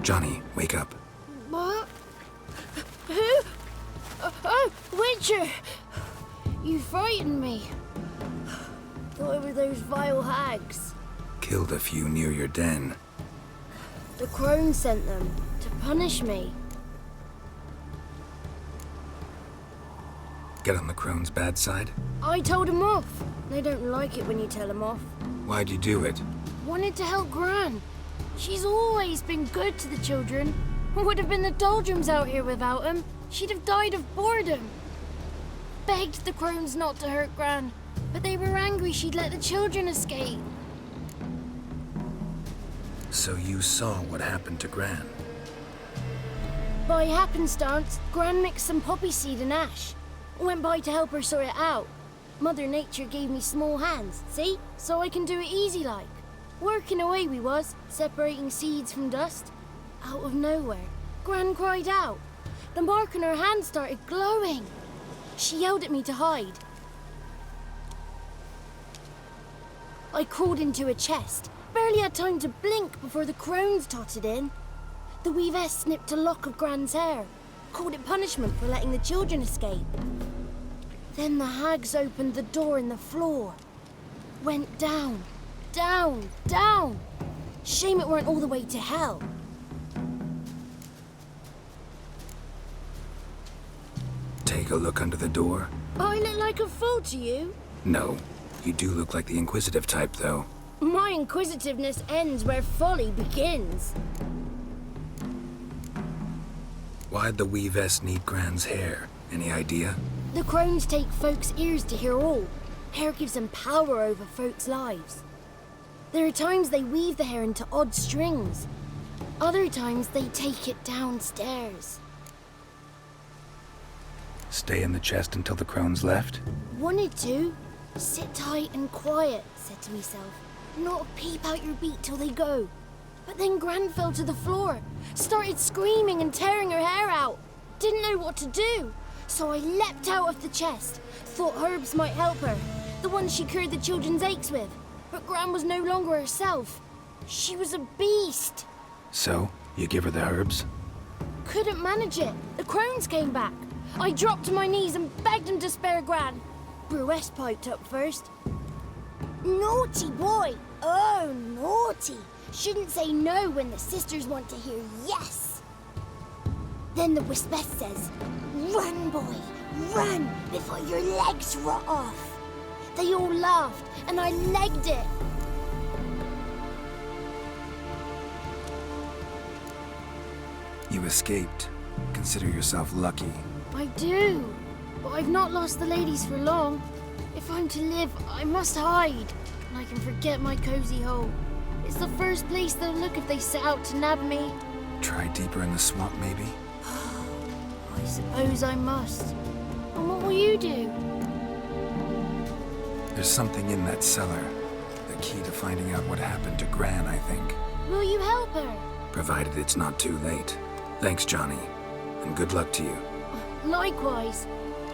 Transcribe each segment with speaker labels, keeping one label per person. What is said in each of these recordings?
Speaker 1: Johnny, wake up.
Speaker 2: What? Who? Oh, Witcher! You frightened me. Thought it were those vile hags.
Speaker 1: Killed a few near your den.
Speaker 2: The crone sent them to punish me.
Speaker 1: Get on the crone's bad side?
Speaker 2: I told them off. They don't like it when you tell them off.
Speaker 1: Why'd you do it?
Speaker 2: Wanted to help Gran. She's always been good to the children. Would have been the doldrums out here without him. She'd have died of boredom. Begged the crones not to hurt Gran, but they were angry she'd let the children escape.
Speaker 1: So you saw what happened to Gran?
Speaker 2: By happenstance, Gran mixed some poppy seed and ash. Went by to help her sort it out. Mother Nature gave me small hands, see? So I can do it easy like. Working away we was, separating seeds from dust. Out of nowhere, Gran cried out. The mark on her hand started glowing. She yelled at me to hide. I crawled into a chest. Barely had time to blink before the crones totted in. The weavess snipped a lock of Gran's hair. Called it punishment for letting the children escape. Then the hags opened the door in the floor. Went down, down, down. Shame it weren't all the way to hell.
Speaker 1: Take a look under the door.
Speaker 2: I look like a fool to you?
Speaker 1: No. You do look like the inquisitive type, though.
Speaker 2: My inquisitiveness ends where folly begins.
Speaker 1: Why'd the weavess need Gran's hair? Any idea?
Speaker 2: The crones take folks' ears to hear all. Hair gives them power over folks' lives. There are times they weave the hair into odd strings. Other times they take it downstairs.
Speaker 1: Stay in the chest until the crones left?
Speaker 2: Wanted to. Sit tight and quiet, said to myself. Not peep out your beat till they go. But then Gran fell to the floor. Started screaming and tearing her hair out. Didn't know what to do. So I leapt out of the chest. Thought herbs might help her. The ones she cured the children's aches with. But Gran was no longer herself. She was a beast.
Speaker 1: So, you give her the herbs?
Speaker 2: Couldn't manage it. The crones came back. I dropped to my knees and begged him to spare Gran. Bruess piped up first. Naughty boy! Oh, naughty! Shouldn't say no when the sisters want to hear yes. Then the Wispess says, run, boy, run before your legs rot off. They all laughed and I legged it.
Speaker 1: You escaped. Consider yourself lucky.
Speaker 2: I do, but I've not lost the ladies for long. If I'm to live, I must hide, and I can forget my cozy hole. It's the first place they'll look if they set out to nab me.
Speaker 1: Try deeper in the swamp, maybe?
Speaker 2: I suppose I must. And what will you do?
Speaker 1: There's something in that cellar. The key to finding out what happened to Gran, I think.
Speaker 2: Will you help her?
Speaker 1: Provided it's not too late. Thanks, Johnny. And good luck to you.
Speaker 2: Likewise.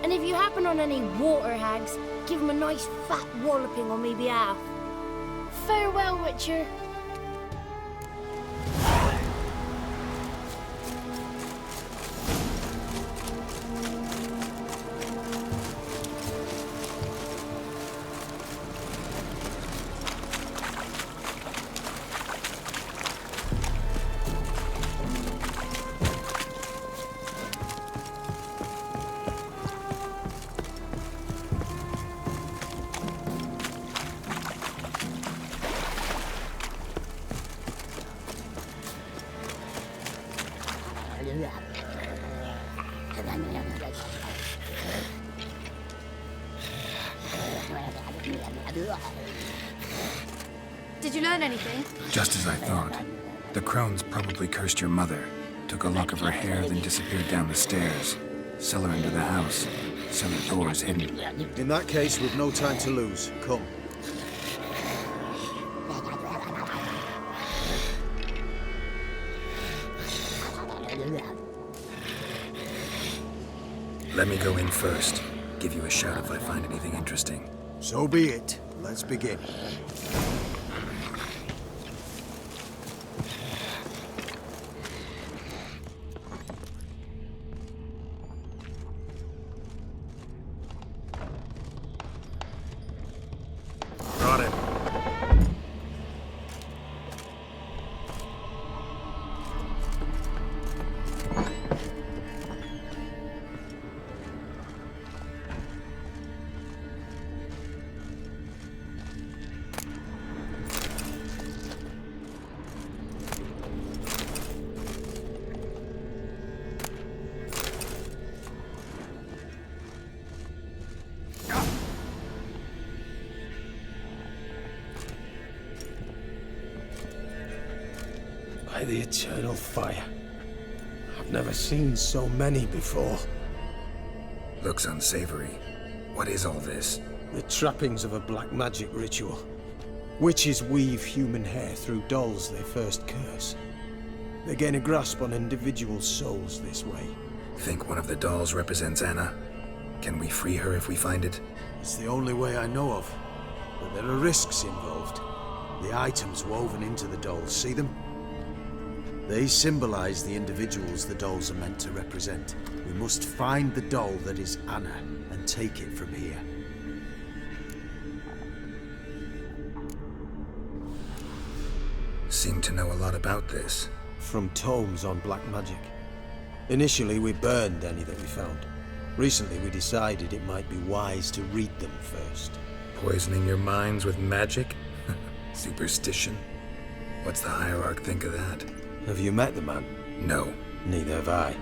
Speaker 2: And if you happen on any water hags, give them a nice fat walloping on me behalf. Farewell, Witcher.
Speaker 3: Did you learn anything?
Speaker 1: Just as I thought. The crones probably cursed your mother, took a lock of her hair, then disappeared down the stairs. Cellar into the house. Cellar doors hidden.
Speaker 4: In that case, we've no time to lose. Come.
Speaker 1: Let me go in first. Give you a shout if I find anything interesting.
Speaker 4: So be it. Let's begin.
Speaker 3: By the eternal fire. I've never seen so many before.
Speaker 1: Looks unsavory. What is all this?
Speaker 3: The trappings of a black magic ritual. Witches weave human hair through dolls they first curse. They gain a grasp on individual souls this way.
Speaker 1: Think one of the dolls represents Anna? Can we free her if we find it?
Speaker 4: It's the only way I know of. But there are risks involved. The items woven into the dolls, see them? They symbolize the individuals the dolls are meant to represent. We must find the doll that is Anna and take it from here.
Speaker 1: Seem to know a lot about this.
Speaker 3: From tomes on black magic. Initially, we burned any that we found. Recently, we decided it might be wise to read them first.
Speaker 1: Poisoning your minds with magic? Superstition? What's the hierarch think of that?
Speaker 3: Have you met the man?
Speaker 1: No.
Speaker 3: Neither have I.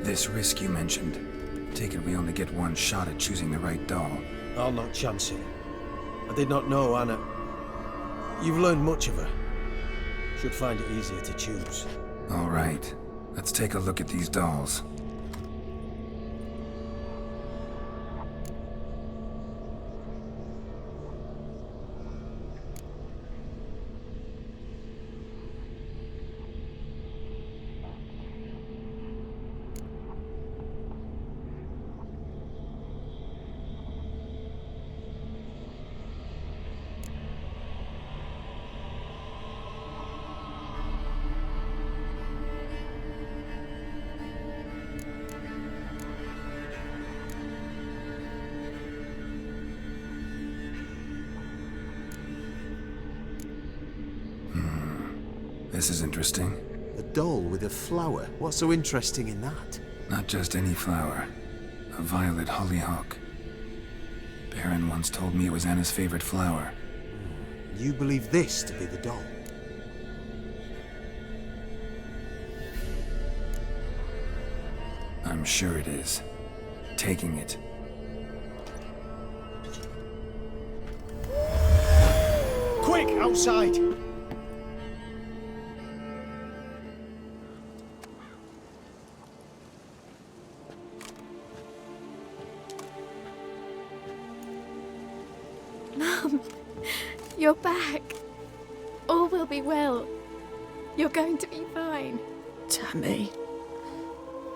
Speaker 1: This risk you mentioned. Take it we only get one shot at choosing the right doll.
Speaker 3: I'll not chance it. I did not know Anna. You've learned much of her. Should find it easier to choose.
Speaker 1: All right. Let's take a look at these dolls. This is interesting.
Speaker 4: A doll with a flower? What's so interesting in that?
Speaker 1: Not just any flower. A violet hollyhock. Baron once told me it was Anna's favorite flower.
Speaker 4: You believe this to be the doll?
Speaker 1: I'm sure it is. Taking it.
Speaker 4: Quick, outside!
Speaker 5: Mum, you're back. All will be well. You're going to be fine.
Speaker 6: Tammy,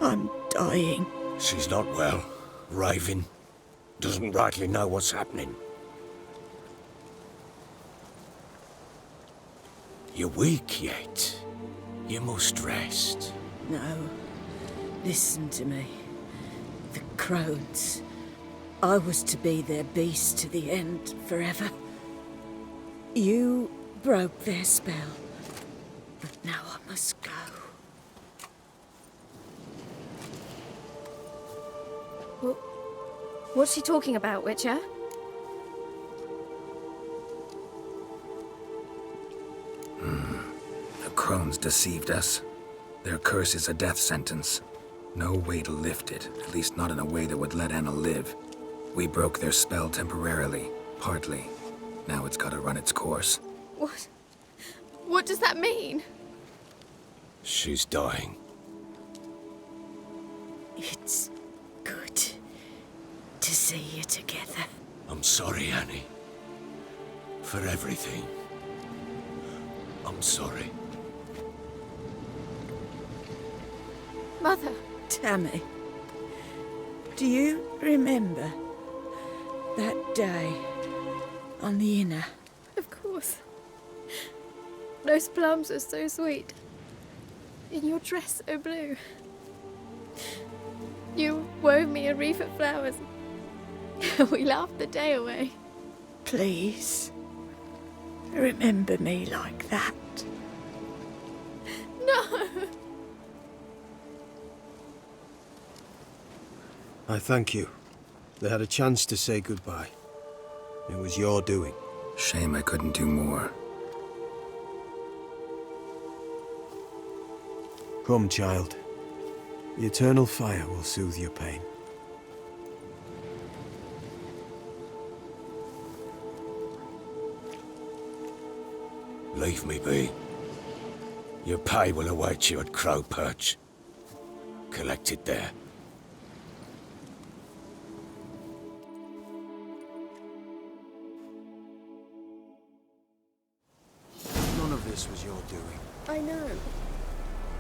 Speaker 6: I'm dying.
Speaker 3: She's not well. Raving. Doesn't rightly know what's happening. You're weak yet. You must rest.
Speaker 6: No, listen to me. The crones. I was to be their beast to the end, forever. You broke their spell. But now I must go.
Speaker 5: What's she talking about, Witcher?
Speaker 1: The crones deceived us. Their curse is a death sentence. No way to lift it, at least not in a way that would let Anna live. We broke their spell temporarily, partly. Now it's gotta run its course.
Speaker 5: What? What does that mean?
Speaker 3: She's dying.
Speaker 6: It's good to see you together.
Speaker 3: I'm sorry, Annie. For everything. I'm sorry.
Speaker 5: Mother.
Speaker 6: Tammy, do you remember that day on the inner?
Speaker 5: Of course. Those plums are so sweet. In your dress so blue. You wove me a wreath of flowers. We laughed the day away.
Speaker 6: Please, remember me like that.
Speaker 5: No!
Speaker 3: I thank you. They had a chance to say goodbye. It was your doing.
Speaker 1: Shame I couldn't do more.
Speaker 3: Come, child. The eternal fire will soothe your pain.
Speaker 7: Leave me be. Your pay will await you at Crow Perch. Collect it there.
Speaker 4: None of this was your doing.
Speaker 5: I know.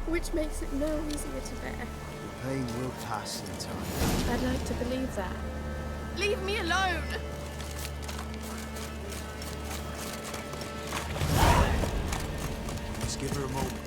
Speaker 5: Which makes it no easier to bear.
Speaker 4: The pain will pass in time.
Speaker 5: I'd like to believe that. Leave me alone!
Speaker 4: Just give her a moment.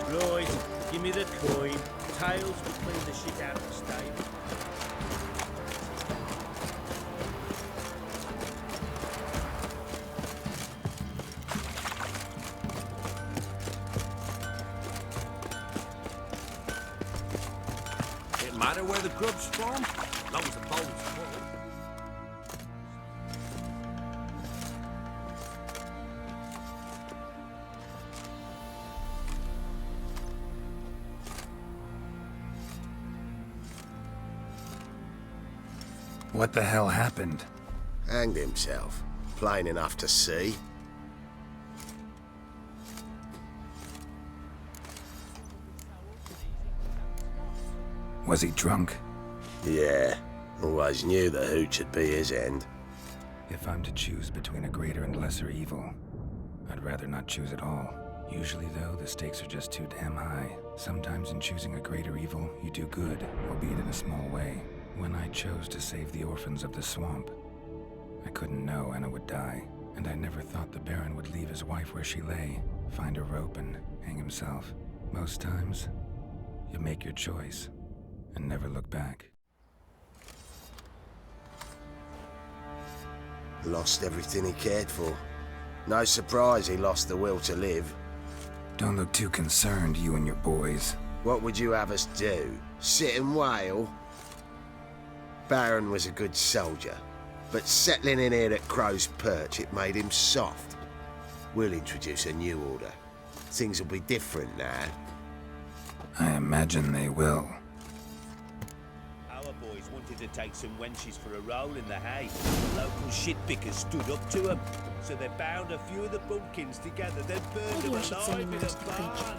Speaker 8: Right, give me the coin. Tails will clean the shit out of the stable.
Speaker 7: It matter where the grub's from? As long as the bowl's full.
Speaker 1: What the hell happened?
Speaker 9: Hanged himself. Plain enough to see.
Speaker 1: Was he drunk?
Speaker 9: Yeah. Always knew the hooch would be his end.
Speaker 1: If I'm to choose between a greater and lesser evil, I'd rather not choose at all. Usually, though, the stakes are just too damn high. Sometimes in choosing a greater evil, you do good, albeit in a small way. When I chose to save the orphans of the swamp, I couldn't know Anna would die, and I never thought the Baron would leave his wife where she lay, find a rope and hang himself. Most times, you make your choice and never look back.
Speaker 9: Lost everything he cared for. No surprise he lost the will to live.
Speaker 1: Don't look too concerned, you and your boys.
Speaker 9: What would you have us do? Sit and wail? Baron was a good soldier, but settling in here at Crow's Perch, it made him soft. We'll introduce a new order. Things will be different now.
Speaker 1: I imagine they will.
Speaker 8: Our boys wanted to take some wenches for a roll in the hay. The local shitpickers stood up to them, so they bound a few of the bumpkins together, then burned
Speaker 2: Maybe
Speaker 8: them
Speaker 2: I should send
Speaker 8: alive
Speaker 2: him
Speaker 8: in
Speaker 2: out
Speaker 8: a
Speaker 2: to the creek.
Speaker 8: barn.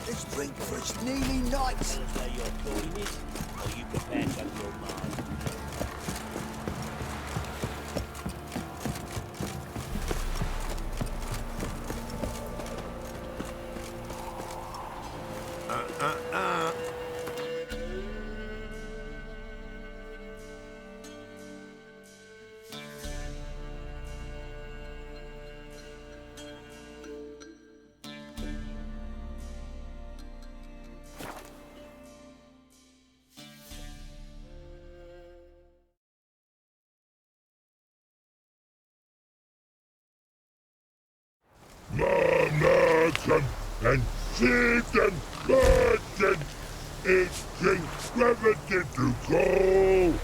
Speaker 4: Let's drink for its nearly nights.
Speaker 8: Where you're calling it, or you prepare to have your mind.
Speaker 10: Marmaton and seeds and virgin. It's gravity to go.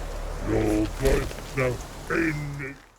Speaker 10: Your voice now in it.